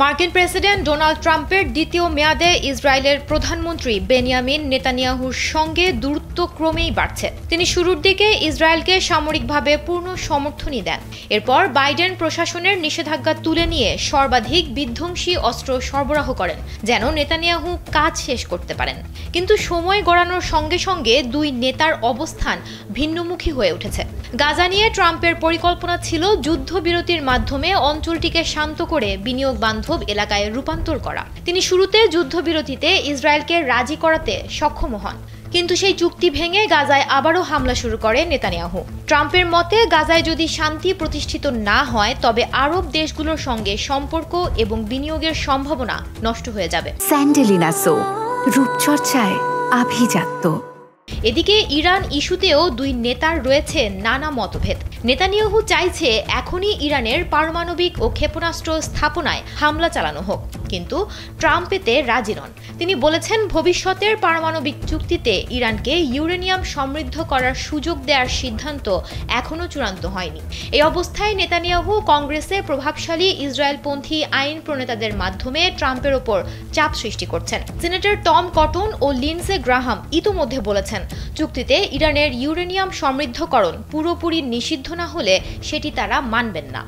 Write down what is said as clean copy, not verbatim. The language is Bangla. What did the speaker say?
মার্কিন প্রেসিডেন্ট ডোনাল্ড ট্রাম্পের দ্বিতীয় মেয়াদে ইসরায়েলের প্রধানমন্ত্রী বেনিয়ামিন নেতানিয়াহুর সঙ্গে দূরত্ব ক্রমেই বাড়ছে। তিনি শুরুর দিকে ইসরায়েলকে সামরিকভাবে পূর্ণ সমর্থনই দেন। এরপর বাইডেন প্রশাসনের নিষেধাজ্ঞা তুলে নিয়ে সর্বাধিক বিধ্বংসী অস্ত্র সরবরাহ করেন, যেন নেতানিয়াহু কাজ শেষ করতে পারেন। কিন্তু সময় গড়ানোর সঙ্গে সঙ্গে দুই নেতার অবস্থান ভিন্নমুখী হয়ে উঠেছে। গাজা নিয়ে ট্রাম্পের পরিকল্পনা ছিল যুদ্ধবিরতির মাধ্যমে অঞ্চলটিকে শান্ত করে বিনিয়োগ বান্ধব এলাকায় রূপান্তর করা। তিনি শুরুতে যুদ্ধবিরতিতে ইসরায়েলকে রাজি করাতে সক্ষম হন, কিন্তু সেই চুক্তি ভেঙে গাজায় আবারও হামলা শুরু করে নেতানিয়াহু। ট্রাম্পের মতে গাজায় যদি শান্তি প্রতিষ্ঠিত না হয় তবে আরব দেশগুলোর সঙ্গে সম্পর্ক এবং বিনিয়োগের সম্ভাবনা নষ্ট হয়ে যাবে। স্যান্ডেলিনা সো, রূপচর্চায় আভিজাত্য। এদিকে ইরান ইস্যুতেও দুই নেতার রয়েছে নানা মতভেদ। নেতানিয়াহু চাইছে এখনই ইরানের পারমাণবিক ও ক্ষেপণাস্ত্র স্থাপনায় হামলা চালানো হোক, কিন্তু ট্রাম্প এতে রাজি নন। তিনি বলেছেন ভবিষ্যতের পারমাণবিক চুক্তিতে ইরানকে ইউরেনিয়াম সমৃদ্ধ করার সুযোগ দেওয়ার সিদ্ধান্ত এখনও চূড়ান্ত হয়নি। এই অবস্থায় নেতানিয়াহু কংগ্রেসে প্রভাবশালী ইসরায়েলপন্থী আইন প্রণেতাদের মাধ্যমে ট্রাম্পের ওপর চাপ সৃষ্টি করছেন। সিনেটর টম কটন ও লিন্ডসে গ্রাহাম ইতোমধ্যে বলেছেন চুক্তিতে ইরানের ইউরেনিয়াম সমৃদ্ধকরণ পুরোপুরি নিষিদ্ধ না হলে সেটি তারা মানবেন না।